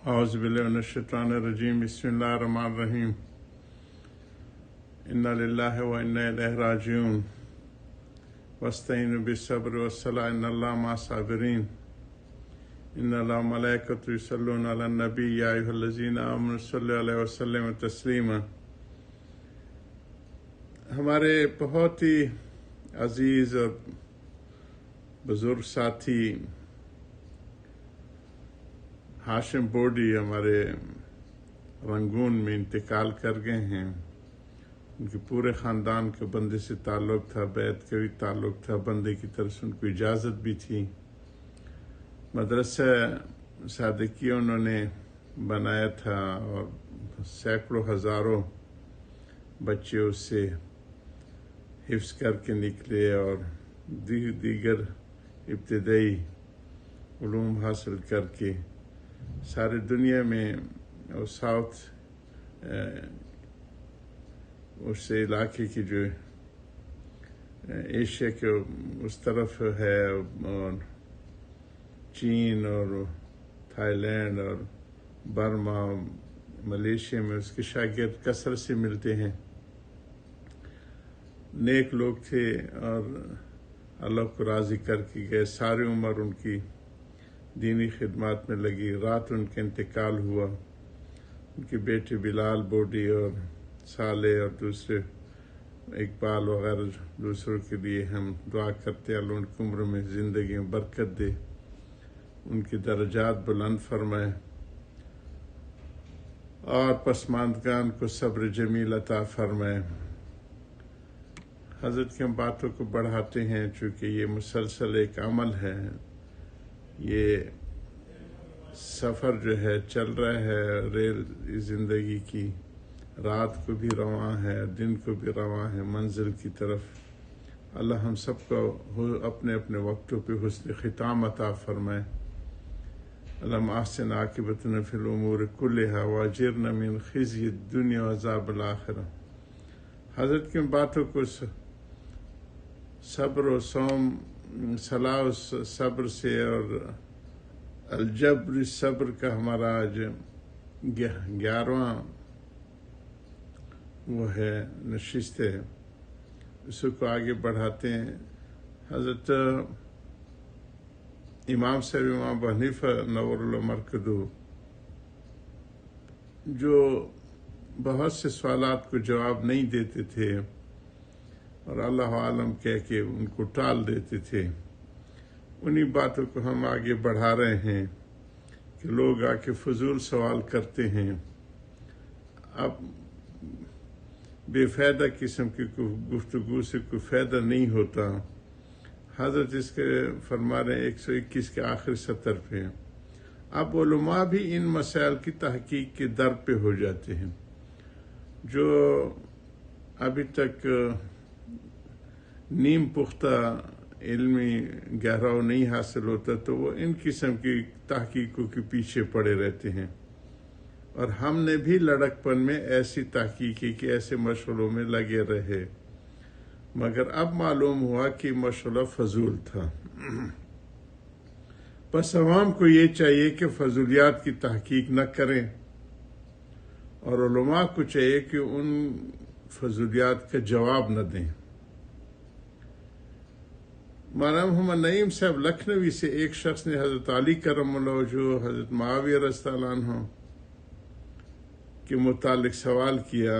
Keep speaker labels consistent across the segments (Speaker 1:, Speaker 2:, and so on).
Speaker 1: اعوذ باللہ من الشیطان الرجیم بسم اللہ الرحمن الرحیم انا للہ و انا الیہ راجعون واستعینوا بالصبر والصلاۃ ان اللہ مع الصابرین ان اللہ و ملائکتہ یصلون علی النبی یا ایھا الذین آمنوا صلوا علیہ وسلم تسلیما۔ ہمارے بہت ہی عزیز اور بزرگ ساتھی ہاشم بوڈی ہمارے رنگون میں انتقال کر گئے ہیں۔ ان کے پورے خاندان کے بندے سے تعلق تھا، بیت کا بھی تعلق تھا، بندے کی طرف سے ان کو اجازت بھی تھی۔ مدرسہ صادقیہ انہوں نے بنایا تھا اور سینکڑوں ہزاروں بچے اس سے حفظ کر کے نکلے اور دیگر ابتدائی علوم حاصل کر کے ساری دنیا میں اور ساؤتھ اس علاقے کی جو ایشیا کے اس طرف ہے اور چین اور تھائی لینڈ اور برما ملیشیا میں اس کے شاگرد کثرت سے ملتے ہیں۔ نیک لوگ تھے اور اللہ کو راضی کر کے گئے۔ ساری عمر ان کی دینی خدمات میں لگی۔ رات ان کا انتقال ہوا۔ ان کے بیٹے بلال بوڈی اور صالح اور دوسرے اقبال وغیرہ دوسروں کے لیے ہم دعا کرتے ہیں اللہ ان کی عمر میں زندگی میں برکت دے، ان کے درجات بلند فرمائے اور پسماندگان کو صبر جمیل عطا فرمائے۔ حضرت کی ہم باتوں کو بڑھاتے ہیں چونکہ یہ مسلسل ایک عمل ہے، یہ سفر جو ہے چل رہا ہے ریل زندگی کی، رات کو بھی رواں ہے دن کو بھی رواں ہے منزل کی طرف۔ اللہ ہم سب کو اپنے اپنے وقتوں پہ حسن ختام عطا فرمائے۔ اللہم احسن عاقبتنا فی الامور کلہا واجرنا من خزی الدنیا وعذاب الآخرہ۔ حضرت کی باتوں کو صبر و صوم صلاح و صبر سے اور الجبر صبر کا ہمارا آج 11واں وہ ہے نشست ہے، اس کو آگے بڑھاتے ہیں۔ حضرت امام صاحب امام ابو حنیفہ نور اللہ مرکزہ جو بہت سے سوالات کو جواب نہیں دیتے تھے اور اللہ عالم کہہ کے ان کو ٹال دیتے تھے، انہی باتوں کو ہم آگے بڑھا رہے ہیں کہ لوگ آ کے فضول سوال کرتے ہیں۔ اب بے فائدہ قسم کی گفتگو سے کوئی فائدہ نہیں ہوتا۔ حضرت اس کے فرما رہے ہیں 121 کے آخری سطر پہ، اب علماء بھی ان مسائل کی تحقیق کے در پہ ہو جاتے ہیں۔ جو ابھی تک نیم پختہ علمی گہراؤ نہیں حاصل ہوتا تو وہ ان قسم کی تحقیقوں کے پیچھے پڑے رہتے ہیں، اور ہم نے بھی لڑکپن میں ایسی تحقیقی کے ایسے مشغلوں میں لگے رہے، مگر اب معلوم ہوا کہ مشغلہ فضول تھا۔ بس عوام کو یہ چاہیے کہ فضولیات کی تحقیق نہ کریں، اور علماء کو چاہیے کہ ان فضولیات کا جواب نہ دیں۔ مولانا محمد نعیم صاحب لکھنوی سے ایک شخص نے حضرت علی کرم اللہ وجہہ، حضرت معاویہ رضی اللہ عنہ کے متعلق سوال کیا۔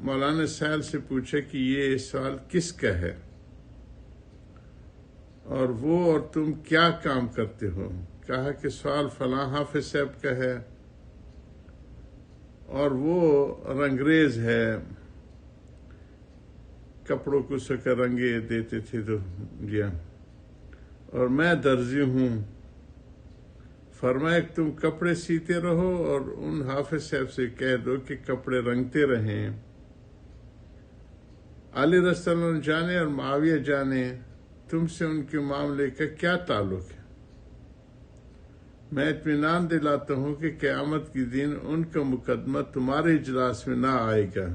Speaker 1: مولانا سائل سے پوچھا کہ یہ سوال کس کا ہے اور وہ اور تم کیا کام کرتے ہو؟ کہا کہ سوال فلاں حافظ صاحب کا ہے اور وہ رنگریز ہے، کپڑوں کو سکر رنگے دیتے تھے تو جی، اور میں درزی ہوں۔ فرمایا کہ تم کپڑے سیتے رہو اور ان حافظ صاحب سے کہہ دو کہ کپڑے رنگتے رہیں۔ علی رضی اللہ عنہ جانے اور معاویہ جانے تم سے ان کے معاملے کا کیا تعلق ہے؟ میں اطمینان دلاتا ہوں کہ قیامت کے دن ان کا مقدمہ تمہارے اجلاس میں نہ آئے گا۔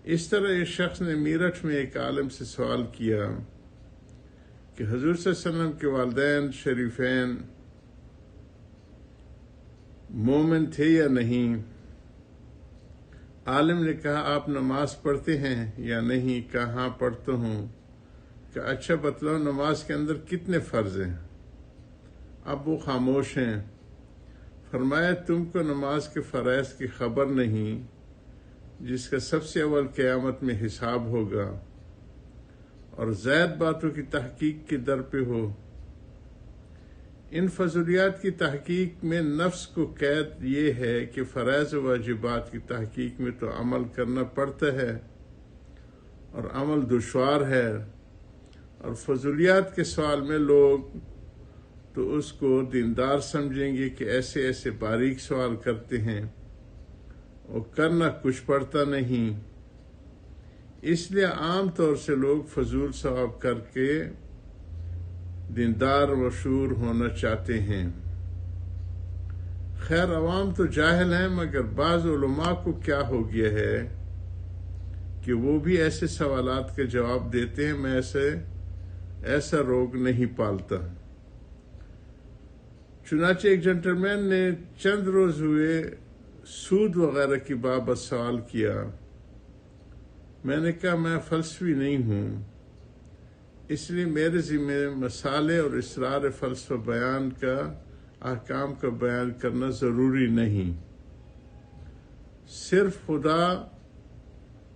Speaker 1: اس طرح اس شخص نے میرٹھ میں ایک عالم سے سوال کیا کہ حضور صلی اللہ علیہ وسلم کے والدین شریفین مومن تھے یا نہیں؟ عالم نے کہا آپ نماز پڑھتے ہیں یا نہیں؟ کہا ہاں پڑھتا ہوں۔ کہ اچھا بتلاؤ نماز کے اندر کتنے فرض ہیں؟ اب وہ خاموش ہیں۔ فرمایا تم کو نماز کے فرائض کی خبر نہیں، جس کا سب سے اول قیامت میں حساب ہوگا، اور زائد باتوں کی تحقیق کے در پہ ہو۔ ان فضولیات کی تحقیق میں نفس کو قید یہ ہے کہ فرائض و واجبات کی تحقیق میں تو عمل کرنا پڑتا ہے اور عمل دشوار ہے، اور فضولیات کے سوال میں لوگ تو اس کو دیندار سمجھیں گے کہ ایسے ایسے باریک سوال کرتے ہیں اور کرنا کچھ پڑتا نہیں۔ اس لیے عام طور سے لوگ فضول ثواب کر کے دیندار مشہور ہونا چاہتے ہیں۔ خیر عوام تو جاہل ہیں، مگر بعض علماء کو کیا ہو گیا ہے کہ وہ بھی ایسے سوالات کے جواب دیتے ہیں۔ میں ایسا روگ نہیں پالتا۔ چنانچہ ایک جنٹلمین نے چند روز ہوئے سود وغیرہ کی بابت سوال کیا۔ میں نے کہا میں فلسفی نہیں ہوں، اس لیے میرے ذمہ مسالے اور اسرار فلسفہ بیان کا احکام کا بیان کرنا ضروری نہیں، صرف خدا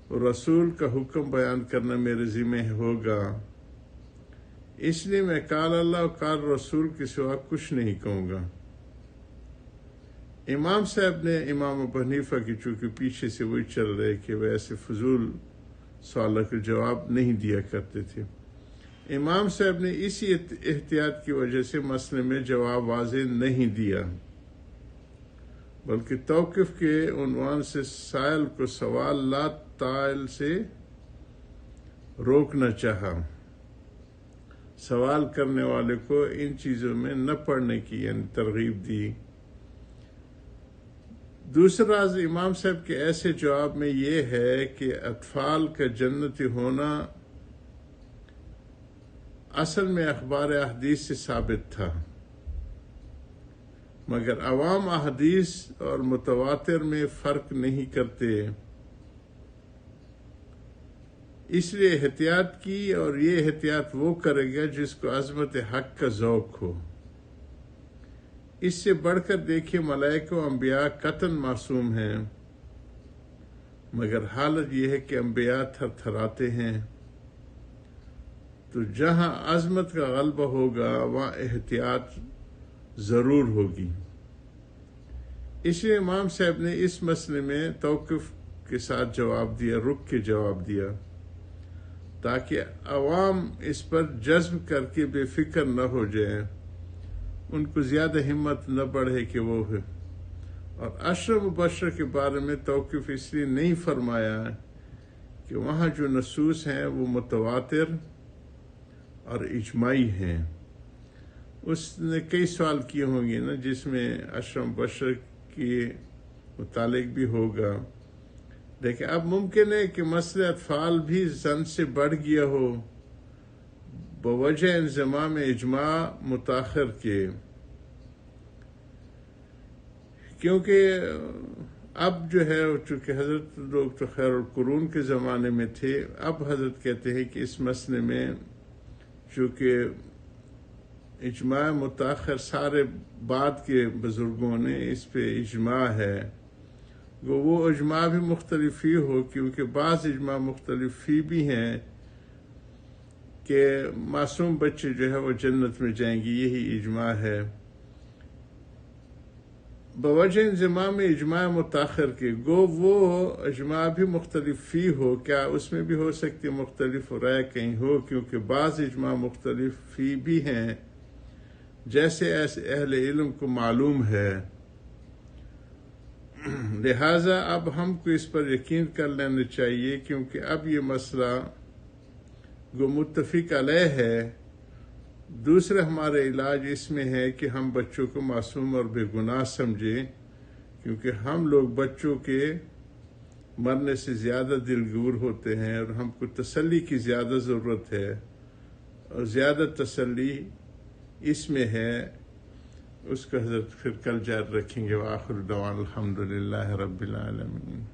Speaker 1: اور رسول کا حکم بیان کرنا میرے ذمہ ہوگا۔ اس لیے میں قال اللہ و قال رسول کے سوا کچھ نہیں کہوں گا۔ امام صاحب نے امام ابو حنیفہ کی چونکہ پیچھے سے وہی چل رہے کہ وہ ایسے فضول سوالوں کے جواب نہیں دیا کرتے تھے، امام صاحب نے اسی احتیاط کی وجہ سے مسئلے میں جواب واضح نہیں دیا، بلکہ توقف کے عنوان سے سائل کو سوال لا تائل سے روکنا چاہا، سوال کرنے والے کو ان چیزوں میں نہ پڑھنے کی یعنی ترغیب دی۔ دوسرا راز امام صاحب کے ایسے جواب میں یہ ہے کہ اطفال کا جنتی ہونا اصل میں اخبار احادیث سے ثابت تھا، مگر عوام احادیث اور متواتر میں فرق نہیں کرتے، اس لیے احتیاط کی، اور یہ احتیاط وہ کرے گا جس کو عظمت حق کا ذوق ہو۔ اس سے بڑھ کر دیکھیے ملائکہ و انبیاء قطعاً معصوم ہیں، مگر حالت یہ ہے کہ انبیاء تھر تھراتے ہیں، تو جہاں عظمت کا غلبہ ہوگا وہاں احتیاط ضرور ہوگی۔ اس لیے امام صاحب نے اس مسئلے میں توقف کے ساتھ جواب دیا، رک کے جواب دیا، تاکہ عوام اس پر جذب کر کے بے فکر نہ ہو جائیں، ان کو زیادہ ہمت نہ بڑھے کہ وہ ہے۔ اور عشر مبشر کے بارے میں توقف اس لیے نہیں فرمایا کہ وہاں جو نصوص ہیں وہ متواتر اور اجماعی ہیں۔ اس نے کئی سوال کیے ہوں گے نا، جس میں عشر مبشر کے متعلق بھی ہوگا، لیکن اب ممکن ہے کہ مسئلہ اطفال بھی زن سے بڑھ گیا ہو بوجہ انضمام اجماع متاخر کے، کیونکہ اب جو ہے چونکہ حضرت لوگ تو خیر القرون کے زمانے میں تھے، اب حضرت کہتے ہیں کہ اس مسئلے میں چونکہ اجماع متاخر سارے بعد کے بزرگوں نے اس پہ اجماع ہے، وہ اجماع بھی مختلف ہی ہو، کیونکہ بعض اجماع مختلف ہی بھی ہیں کہ معصوم بچے جو ہے وہ جنت میں جائیں گے، یہی اجماع ہے۔ بوجہ انضمام اجماع متاخر کے گو وہ اجماع بھی مختلف ہی ہو، کیا اس میں بھی ہو سکتی مختلف رائے کہیں ہو، کیونکہ بعض اجماع مختلف ہی بھی ہیں، جیسے اہل علم کو معلوم ہے۔ لہذا اب ہم کو اس پر یقین کر لینا چاہیے، کیونکہ اب یہ مسئلہ جو متفق علیہ ہے۔ دوسرا ہمارا علاج اس میں ہے کہ ہم بچوں کو معصوم اور بے گناہ سمجھیں، کیونکہ ہم لوگ بچوں کے مرنے سے زیادہ دلگور ہوتے ہیں، اور ہم کو تسلی کی زیادہ ضرورت ہے، اور زیادہ تسلی اس میں ہے، اس کو حضرت پھر کل جاری رکھیں گے۔ وآخر دعوانا الحمدللہ رب العالمین۔